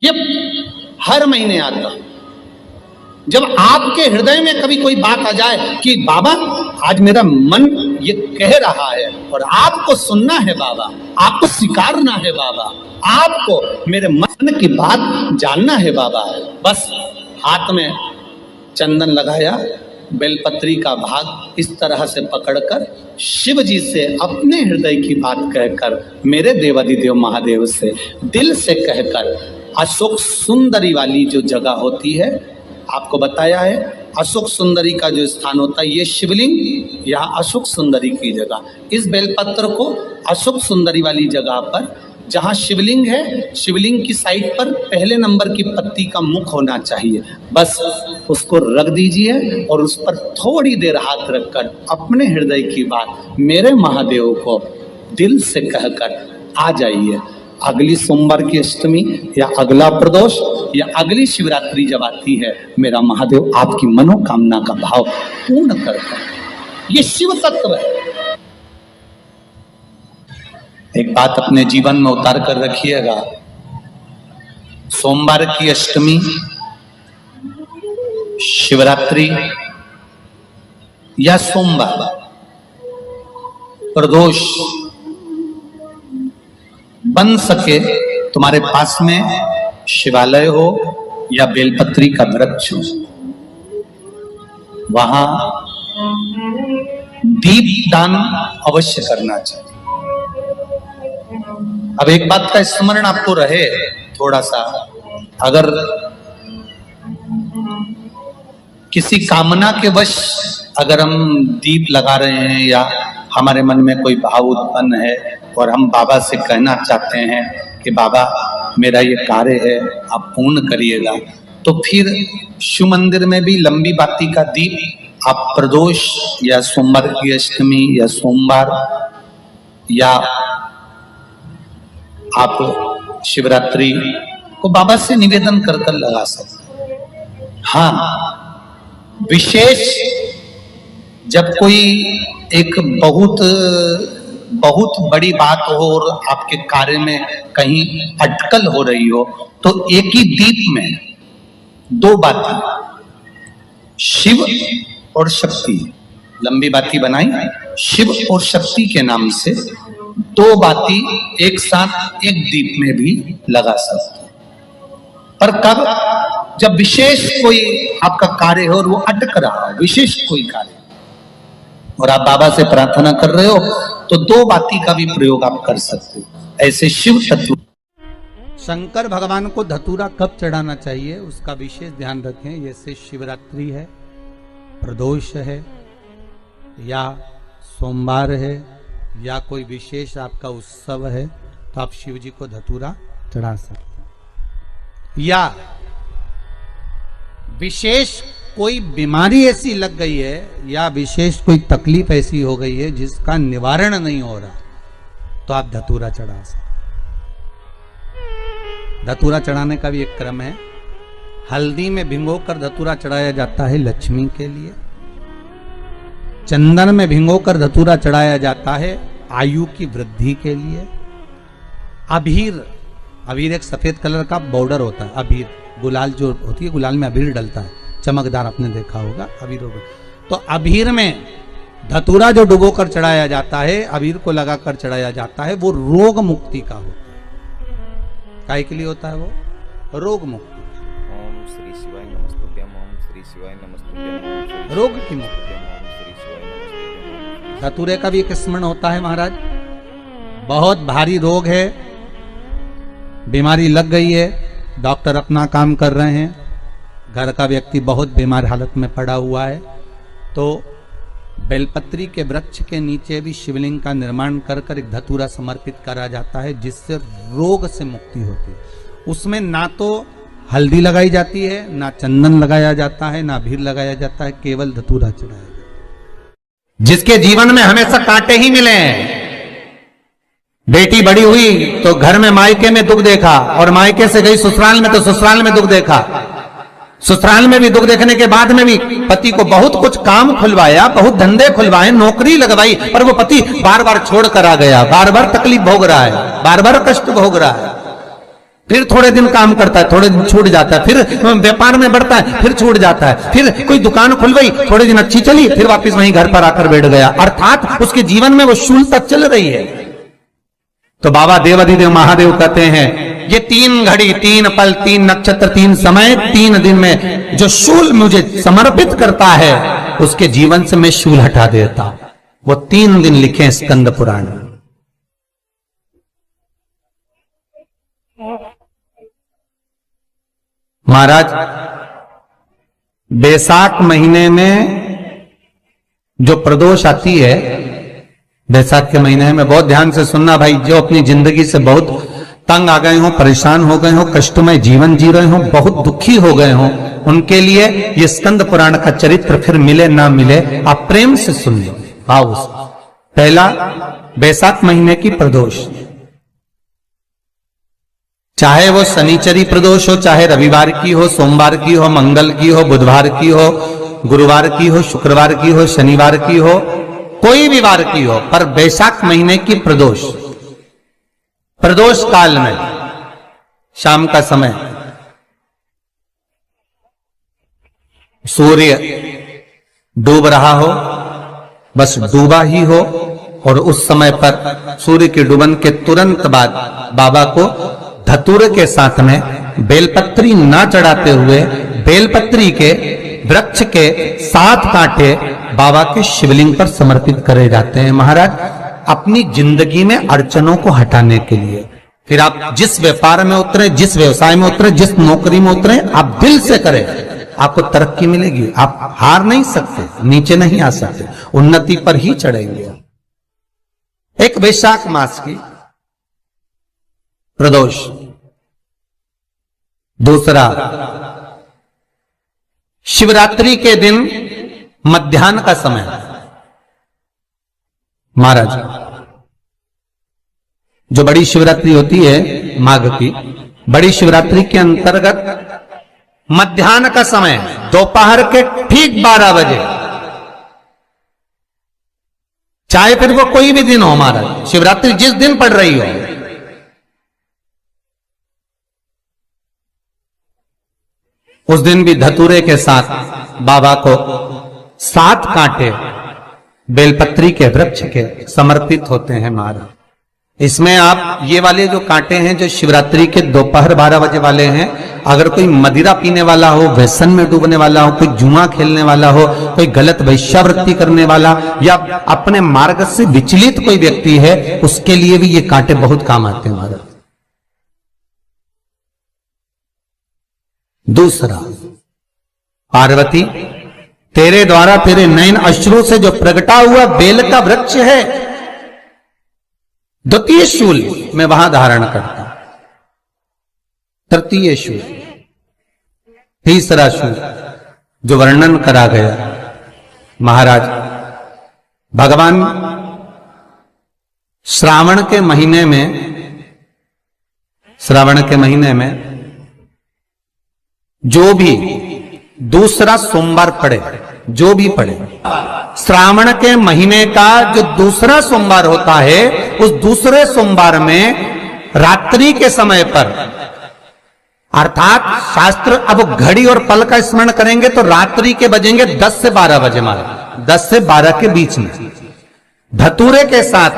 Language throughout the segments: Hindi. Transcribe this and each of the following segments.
ये हर महीने आता। जब आपके हृदय में कभी कोई बात आ जाए कि बाबा आज मेरा मन ये कह रहा है और आपको सुनना है बाबा, आपको स्वीकारना है बाबा, आपको मेरे मन की बात जानना है बाबा, बस हाथ में चंदन लगाया, बेलपत्री का भाग इस तरह से पकड़कर शिव जी से अपने हृदय की बात कहकर, मेरे देवाधिदेव महादेव से दिल से कहकर, अशोक सुंदरी वाली जो जगह होती है, आपको बताया है अशोक सुंदरी का जो स्थान होता है, ये शिवलिंग यहाँ अशोक सुंदरी की जगह, इस बेलपत्र को अशोक सुंदरी वाली जगह पर जहाँ शिवलिंग है, शिवलिंग की साइड पर पहले नंबर की पत्ती का मुख होना चाहिए, बस उसको रख दीजिए और उस पर थोड़ी देर हाथ रखकर अपने हृदय की बात मेरे महादेव को दिल से कहकर आ जाइए। अगली सोमवार की अष्टमी या अगला प्रदोष या अगली शिवरात्रि जब आती है, मेरा महादेव आपकी मनोकामना का भाव पूर्ण करता है। ये शिव तत्व है। एक बात अपने जीवन में उतार कर रखिएगा, सोमवार की अष्टमी, शिवरात्रि या सोमवार, प्रदोष, बन सके तुम्हारे पास में शिवालय हो या बेलपत्री का वृक्ष हो, वहां दीप दान अवश्य करना चाहिए। अब एक बात का स्मरण आपको रहे थोड़ा सा, अगर किसी कामना के वश अगर हम दीप लगा रहे हैं या हमारे मन में कोई भाव उत्पन्न है और हम बाबा से कहना चाहते हैं कि बाबा मेरा ये कार्य है आप पूर्ण करिएगा, तो फिर शिव मंदिर में भी लंबी बाती का दीप आप प्रदोष या सोमवार की अष्टमी या सोमवार या आप शिवरात्रि को बाबा से निवेदन कर कर लगा सकते। हाँ, विशेष जब कोई एक बहुत बड़ी बात हो और आपके कार्य में कहीं अटकल हो रही हो, तो एक ही दीप में दो बाती, शिव और शक्ति, लंबी बाती बनाई, शिव और शक्ति के नाम से दो बाती एक साथ एक दीप में भी लगा सकते हैं। पर कब? जब विशेष कोई आपका कार्य हो और वो अटक रहा हो, विशेष कोई कार्य, और आप बाबा से प्रार्थना कर रहे हो, तो दो बाती का भी प्रयोग आप कर सकते हो। ऐसे शिव तत्व। शंकर भगवान को धतूरा कब चढ़ाना चाहिए उसका विशेष ध्यान रखें। जैसे शिवरात्रि है, प्रदोष है, या सोमवार है, या कोई विशेष आपका उत्सव है, तो आप शिव जी को धतूरा चढ़ा सकते हैं। या विशेष कोई बीमारी ऐसी लग गई है या विशेष कोई तकलीफ ऐसी हो गई है जिसका निवारण नहीं हो रहा, तो आप धतूरा चढ़ा सकते। धतूरा चढ़ाने का भी एक क्रम है। हल्दी में भिगोकर धतूरा चढ़ाया जाता है लक्ष्मी के लिए। चंदन में भिगोकर धतूरा चढ़ाया जाता है आयु की वृद्धि के लिए। अबीर एक सफेद कलर का बॉर्डर होता है। अबीर गुलाल जो होती है, गुलाल में अबीर डलता है, चमकदार, आपने देखा होगा अबीर। तो अबीर में धतूरा जो डुबो कर चढ़ाया जाता है, अबीर को लगाकर चढ़ाया जाता है, वो रोग मुक्ति का होता है। काय के लिए होता है वो? रोग मुक्ति। ओम श्री शिवाय नमस्तुभ्यम, ओम श्री शिवाय नमस्तुभ्यम, रोग की मुक्ति। धतूरे का भी एक स्मरण होता है महाराज। बहुत भारी रोग है, बीमारी लग गई है, डॉक्टर अपना काम कर रहे हैं, घर का व्यक्ति बहुत बीमार हालत में पड़ा हुआ है, तो बेलपत्री के वृक्ष के नीचे भी शिवलिंग का निर्माण कर कर एक धतूरा समर्पित करा जाता है, जिससे रोग से मुक्ति होती है। उसमें ना तो हल्दी लगाई जाती है, ना चंदन लगाया जाता है, ना अबीर लगाया जाता है, केवल धतूरा चढ़ाया जाता है। जिसके जीवन में हमेशा कांटे ही मिले हैं, बेटी बड़ी हुई तो घर में मायके में दुख देखा, और मायके से गई ससुराल में तो ससुराल में दुख देखा, ससुराल में भी दुख देखने के बाद में भी पति को बहुत कुछ काम खुलवाया, बहुत धंधे खुलवाए, नौकरी लगवाई, पर वो पति बार बार छोड़ कर आ गया, बार बार तकलीफ भोग रहा है, बार बार कष्ट भोग रहा है। फिर थोड़े दिन काम करता है, थोड़े दिन छूट जाता है, फिर व्यापार में बढ़ता है, फिर छूट जाता है, फिर कोई दुकान खुल गई, थोड़े दिन अच्छी चली, फिर वापस वहीं घर पर आकर बैठ गया, अर्थात उसके जीवन में वो शूलता चल रही है। तो बाबा देवाधिदेव महादेव कहते हैं ये 3 घड़ी 3 पल 3 नक्षत्र 3 समय 3 दिन में जो शूल मुझे समर्पित करता है उसके जीवन से मैं शूल हटा देता हूं। वो 3 दिन लिखे स्कंद पुराण। महाराज बैसाख महीने में जो प्रदोष आती है, बैसाख के महीने में बहुत ध्यान से सुनना भाई, जो अपनी जिंदगी से बहुत तंग आ गए हो, परेशान हो गए हो, कष्टमय जीवन जी रहे हो, बहुत दुखी हो गए हो, उनके लिए ये स्कंद पुराण का चरित्र फिर मिले ना मिले आप प्रेम से सुन लो भाव से। पहला, बैसाख महीने की प्रदोष, चाहे वो शनिचरी प्रदोष हो, चाहे रविवार की हो, सोमवार की हो, मंगल की हो, बुधवार की हो, गुरुवार की हो, शुक्रवार की हो, शनिवार की हो, कोई भी वार की हो, पर बैसाख महीने की प्रदोष, प्रदोष काल में शाम का समय सूर्य डूब रहा हो, बस डूबा ही हो, और उस समय पर सूर्य के डूबन के तुरंत बाद बाबा को धतूरे के साथ में बेलपत्री ना चढ़ाते हुए बेलपत्री के वृक्ष के 7 कांटे बाबा के शिवलिंग पर समर्पित करे जाते हैं महाराज, अपनी जिंदगी में अड़चनों को हटाने के लिए। फिर आप जिस व्यापार में उतरे, जिस व्यवसाय में उतरे, जिस नौकरी में उतरे, आप दिल से करें, आपको तरक्की मिलेगी। आप हार नहीं सकते, नीचे नहीं आ सकते, उन्नति पर ही चढ़ेंगे। एक वैशाख मास की प्रदोष, दूसरा शिवरात्रि के दिन मध्याह्न का समय। महाराज जो बड़ी शिवरात्रि होती है माघ की, बड़ी शिवरात्रि के अंतर्गत मध्याह्न का समय, दोपहर के ठीक 12 बजे, चाहे फिर वो कोई भी दिन हो महाराज, शिवरात्रि जिस दिन पड़ रही हो, उस दिन भी धतूरे के साथ बाबा को 7 कांटे बेलपत्री के वृक्ष के समर्पित होते हैं महाराज। इसमें आप ये वाले जो कांटे हैं जो शिवरात्रि के दोपहर 12 बजे वाले हैं, अगर कोई मदिरा पीने वाला हो, व्यसन में डूबने वाला हो, कोई जुआ खेलने वाला हो, कोई गलत वैश्यावृत्ति करने वाला या अपने मार्ग से विचलित कोई व्यक्ति है, उसके लिए भी ये कांटे बहुत काम आते हैं महाराज। दूसरा, पार्वती तेरे द्वारा तेरे नयन अश्रु से जो प्रगटा हुआ बेल का वृक्ष है, द्वितीय शूल मैं वहां धारण करता हूं, तृतीय शूल, तीसरा शूल जो वर्णन करा गया महाराज, भगवान श्रावण के महीने में जो भी दूसरा सोमवार पड़े, जो भी पड़े, श्रावण के महीने का जो दूसरा सोमवार होता है, उस दूसरे सोमवार में रात्रि के समय पर, अर्थात शास्त्र अब घड़ी और पल का स्मरण करेंगे तो रात्रि के बजेंगे 10 से 12 बजे महाराज, 10 से 12 के बीच में धतूरे के साथ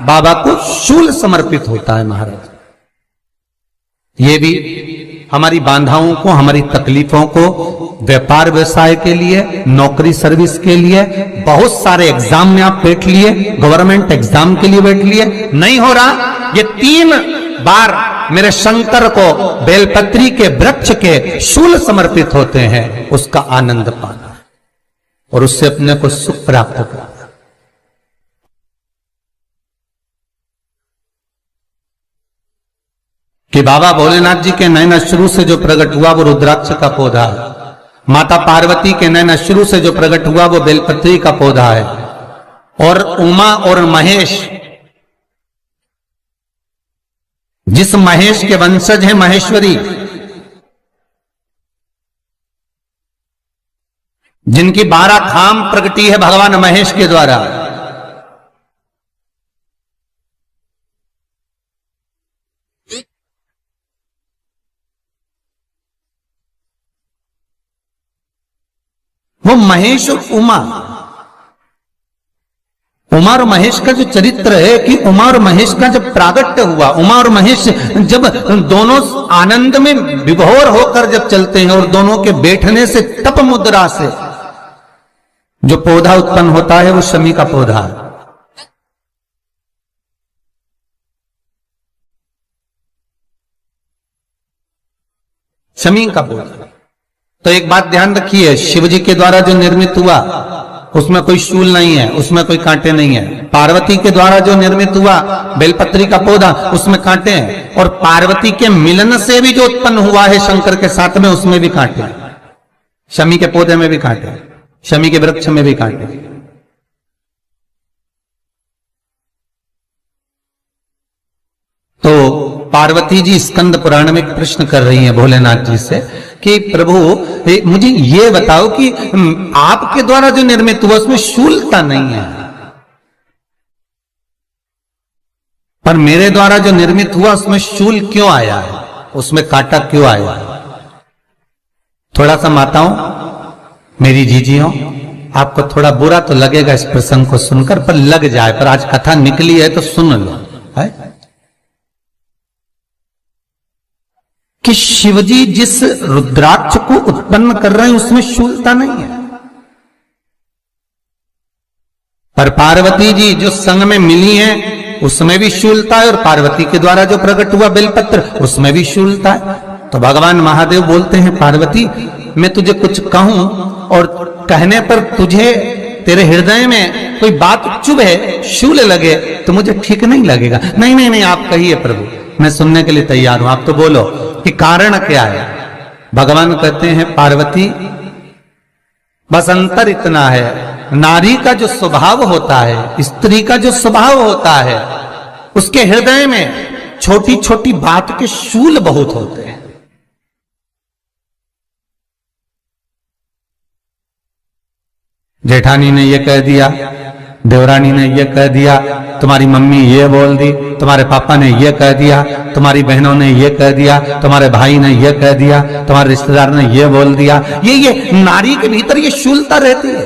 बाबा को शूल समर्पित होता है महाराज। ये भी हमारी बाधाओं को, हमारी तकलीफों को, व्यापार व्यवसाय के लिए, नौकरी सर्विस के लिए, बहुत सारे एग्जाम में आप बैठ लिए, गवर्नमेंट एग्जाम के लिए बैठ लिए, नहीं हो रहा, ये 3 बार मेरे शंकर को बेलपत्री के वृक्ष के शूल समर्पित होते हैं, उसका आनंद पाना और उससे अपने को सुख प्राप्त करना। कि बाबा भोलेनाथ जी के नयन अश्रु से जो प्रकट हुआ वो रुद्राक्ष का पौधा है, माता पार्वती के नयन अश्रु से जो प्रकट हुआ वो बेलपत्री का पौधा है, और उमा और महेश, जिस महेश के वंशज है महेश्वरी, जिनकी 12 खाम प्रगटी है भगवान महेश के द्वारा, वो महेश और उमा, उमा और महेश का जो चरित्र है कि उमा और महेश का जब प्रागट्य हुआ, उमा और महेश जब दोनों आनंद में विभोर होकर जब चलते हैं और दोनों के बैठने से तप मुद्रा से जो पौधा उत्पन्न होता है वो शमी का पौधा है। शमी का पौधा। तो एक बात ध्यान रखिए, शिव जी के द्वारा जो निर्मित हुआ उसमें कोई शूल नहीं है, उसमें कोई कांटे नहीं है। पार्वती के द्वारा जो निर्मित हुआ बेलपत्री का पौधा, उसमें कांटे हैं। और पार्वती के मिलन से भी जो उत्पन्न हुआ है शंकर के साथ में, उसमें भी कांटे हैं। शमी के पौधे में भी कांटे हैं, शमी के वृक्ष में भी कांटे हैं। तो पार्वती जी स्कंद पुराण में प्रश्न कर रही हैं भोलेनाथ जी से कि प्रभु मुझे ये बताओ कि आपके द्वारा जो निर्मित हुआ उसमें शूलता नहीं है, पर मेरे द्वारा जो निर्मित हुआ उसमें शूल क्यों आया है, उसमें कांटा क्यों आया है? थोड़ा सा माताओं, मेरी जीजियों, आपको थोड़ा बुरा तो लगेगा इस प्रसंग को सुनकर, पर लग जाए, पर आज कथा निकली है तो सुन लो है कि शिवजी जिस रुद्राक्ष को उत्पन्न कर रहे हैं उसमें शूलता नहीं है, पर पार्वती जी जो संग में मिली हैं उसमें भी शूलता है, और पार्वती के द्वारा जो प्रकट हुआ बेलपत्र उसमें भी शूलता है। तो भगवान महादेव बोलते हैं, पार्वती मैं तुझे कुछ कहूं और कहने पर तुझे तेरे हृदय में कोई बात चुभे, शूल लगे तो मुझे ठीक नहीं लगेगा। नहीं नहीं नहीं, आप कहिए प्रभु, मैं सुनने के लिए तैयार हूं, आप तो बोलो कि कारण क्या है। भगवान कहते हैं, पार्वती बस अंतर इतना है, नारी का जो स्वभाव होता है, स्त्री का जो स्वभाव होता है, उसके हृदय में छोटी छोटी बात के शूल बहुत होते हैं। जेठानी ने यह कह दिया, देवरानी ने यह कह दिया, तुम्हारी मम्मी ये बोल दी, तुम्हारे पापा ने यह कह दिया, तुम्हारी बहनों ने यह कह दिया, तुम्हारे भाई ने यह कह दिया, तुम्हारे रिश्तेदार ने यह बोल दिया। ये नारी के भीतर ये शूलता रहती है।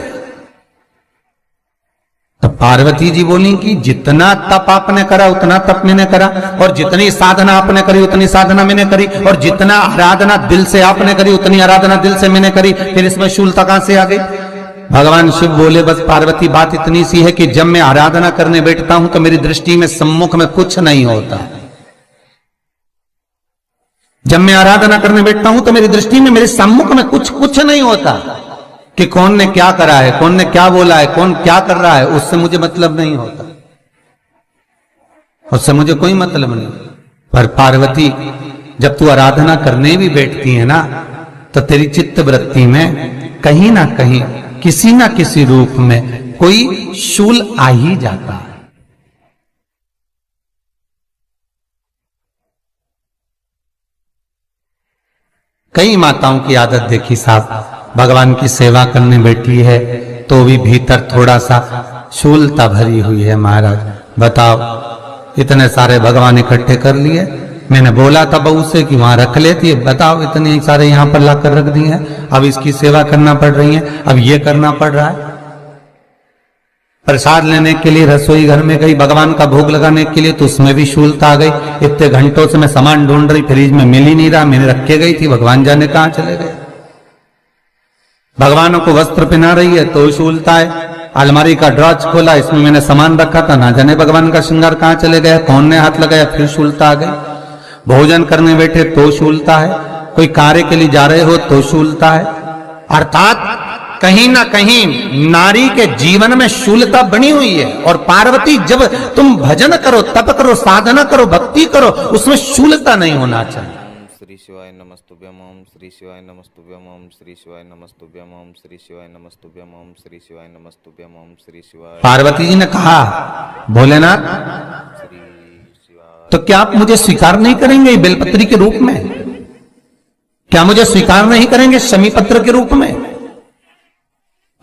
तो पार्वती जी बोली कि जितना तप आपने करा उतना तप मैंने करा, और जितनी साधना आपने करी उतनी साधना मैंने करी, और जितना आराधना दिल से आपने करी उतनी आराधना दिल से मैंने करी, फिर इसमें शूलता कहां से आ गई? भगवान शिव बोले, बस पार्वती बात इतनी सी है कि जब मैं आराधना करने बैठता हूं तो मेरी दृष्टि में सम्मुख में कुछ नहीं होता। जब मैं आराधना करने बैठता हूं तो मेरी दृष्टि में मेरे सम्मुख में कुछ नहीं होता कि कौन ने क्या करा है, कौन ने क्या बोला है, कौन क्या कर रहा है, उससे मुझे मतलब नहीं होता, उससे मुझे कोई मतलब नहीं। पर पार्वती जब तू आराधना करने भी बैठती है ना, तो तेरी चित्त वृत्ति में कहीं ना कहीं किसी ना किसी रूप में कोई शूल आ ही जाता है। कई माताओं की आदत देखी साहब, भगवान की सेवा करने बैठी है तो भी भीतर थोड़ा सा शूलता भरी हुई है। महाराज बताओ, इतने सारे भगवान इकट्ठे कर लिए, मैंने बोला था बहू से कि वहां रख लेती है, बताओ इतने सारे यहां पर लाकर रख दिए हैं, अब इसकी सेवा करना पड़ रही है, अब ये करना पड़ रहा है। प्रसाद लेने के लिए रसोई घर में गई, भगवान का भोग लगाने के लिए, तो उसमें भी शूलता आ गई। इतने घंटों से मैं सामान ढूंढ रही, फ्रिज में मिल ही नहीं रहा, मैंने रख के गई थी, भगवान जाने कहां चले गए। भगवानों को वस्त्र पहना रही है तो शूलता है। अलमारी का ड्रॉज खोला, इसमें मैंने सामान रखा था, ना जाने भगवान का श्रृंगार कहां चले गया, कौन ने हाथ लगाया, फिर शूलता आ गई। भोजन करने बैठे तो शूलता है, कोई कार्य के लिए जा रहे हो तो शूलता है। अर्थात कहीं ना कहीं नारी के जीवन में शूलता बनी हुई है। और पार्वती, जब तुम भजन करो, तप करो, साधना करो, भक्ति करो, उसमें शूलता नहीं होना चाहिए। श्री शिवाय नमस्तुभ्यम, ओम श्री शिवाय नमस्तुभ्यम, ओम श्री शिवाय नमस्तुभ्यम, ओम श्री शिवाय नमस्तुभ्यम, ओम श्री शिवाय नमस्तुभ्यम, ओम श्री शिवाय। पार्वती जी ने कहा, भोलेनाथ तो क्या आप मुझे स्वीकार नहीं करेंगे बेलपत्री के रूप में? क्या मुझे स्वीकार नहीं करेंगे शमी पत्र के रूप में?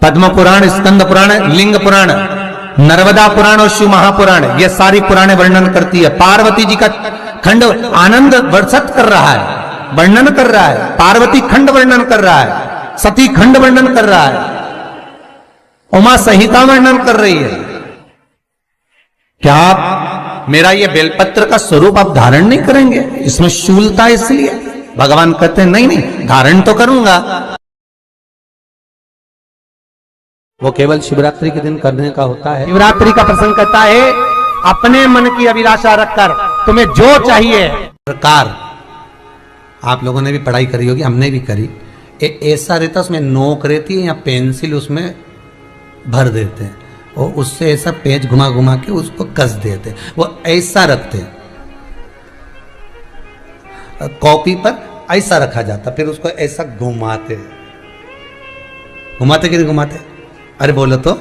पद्म पुराण, स्कंद पुराण, लिंग पुराण, नर्मदा पुराण और शिव महापुराण, ये सारी पुराणे वर्णन करती है। पार्वती जी का खंड आनंद वर्षित कर रहा है, वर्णन कर रहा है। पार्वती खंड वर्णन कर रहा है, सती खंड वर्णन कर रहा है। उमा संहिता वर्णन कर रही है। क्या आप मेरा ये बेलपत्र का स्वरूप आप धारण नहीं करेंगे? इसमें शूलता इसलिए भगवान कहते हैं नहीं नहीं, धारण तो करूंगा। वो केवल शिवरात्रि के दिन करने का होता है। शिवरात्रि का प्रसंग कहता है अपने मन की अभिलाषा रखकर तुम्हें जो चाहिए प्रकार। आप लोगों ने भी पढ़ाई करी होगी, हमने भी करी। ऐसा रहता उसमें नोक रहती है या पेंसिल उसमें भर देते हैं और उससे ऐसा पेज घुमा घुमा के उसको कस देते हैं। वो ऐसा रखते हैं, कॉपी पर ऐसा रखा जाता, फिर उसको ऐसा घुमाते घुमाते कि नहीं घुमाते? अरे बोलो तो,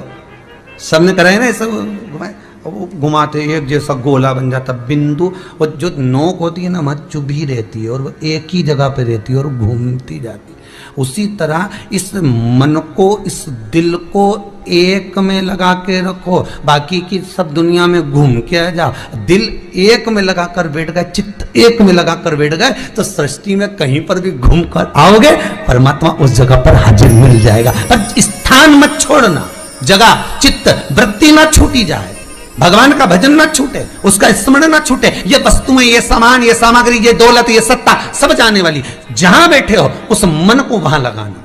सबने करा है ना ऐसा घुमाए, वो घुमाते एक जैसा गोला बन जाता बिंदु। और जो नोक होती है ना वहाँ चुभी रहती है और वो एक ही जगह पे रहती है और घूमती जाती है। उसी तरह इस मन को, इस दिल को एक में लगा के रखो, बाकी की सब दुनिया में घूम के आ जाओ। दिल एक में लगा कर बैठ गए, चित्त एक में लगा कर बैठ गए तो सृष्टि में कहीं पर भी घूम कर आओगे, परमात्मा उस जगह पर हाजिर मिल जाएगा। पर स्थान मत छोड़ना, जगह चित्त वृत्ति ना छूटी जाए, भगवान का भजन ना छूटे, उसका स्मरण ना छूटे। ये वस्तुएं, ये सामान, ये सामग्री, ये दौलत, ये सत्ता सब जाने वाली। जहां बैठे हो उस मन को वहां लगाना।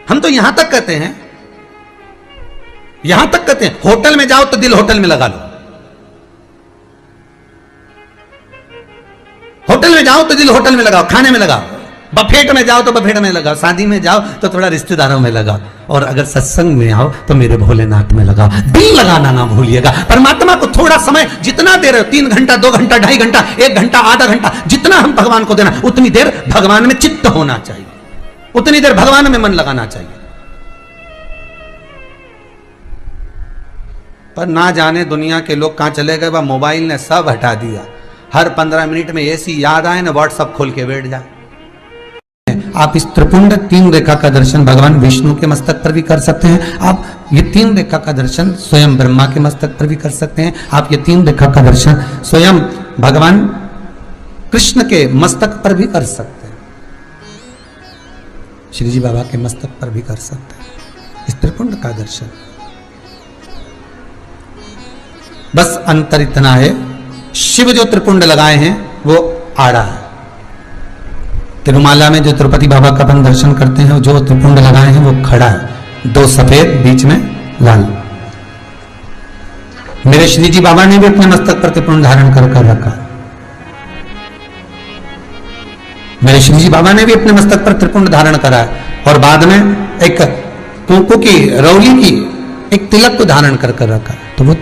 हम तो यहां तक कहते हैं, होटल में जाओ तो दिल होटल में लगा लो, होटल में जाओ तो दिल होटल में लगाओ, खाने में लगाओ, बफेट में जाओ तो बफेट में लगाओ, शादी में जाओ तो थोड़ा रिश्तेदारों में लगाओ, और अगर सत्संग में आओ तो मेरे भोलेनाथ में लगाओ। दिल लगाना ना भूलिएगा। परमात्मा को थोड़ा समय जितना दे रहे हो, 3 घंटा, 2 घंटा, 2.5 घंटा, 1 घंटा, आधा घंटा, जितना हम भगवान को देना उतनी देर भगवान में चित्त होना चाहिए, उतनी देर भगवान में मन लगाना चाहिए। पर ना जाने दुनिया के लोग कहां चले गए, वह मोबाइल ने सब हटा दिया। हर 15 मिनट में ऐसी याद आए ना व्हाट्सअप खोल के बैठ जाए। आप इस त्रिपुंड 3 रेखा का दर्शन भगवान विष्णु के मस्तक पर भी कर सकते हैं। आप ये 3 रेखा का दर्शन स्वयं ब्रह्मा के मस्तक पर भी कर सकते हैं। आप ये 3 रेखा का दर्शन स्वयं भगवान कृष्ण के मस्तक पर भी कर सकते हैं, श्री जी बाबा के मस्तक पर भी कर सकते हैं इस त्रिपुंड का दर्शन। बस अंतर इतना है, शिव जो त्रिपुंड लगाए हैं वो आड़ा है। तिरुमाला में जो तिरुपति बाबा का अपन दर्शन करते हैं, जो त्रिपुंड लगाए हैं वो खड़ा है, 2 सफेद बीच में लाल। मेरे श्री जी बाबा ने भी अपने मस्तक पर त्रिपुंड धारण कर रखा। मेरे श्री जी बाबा ने भी अपने मस्तक पर त्रिपुंड धारण करा है और बाद में एक कुंकू की रौली की एक तिलक को धारण कर रखा है। तो वो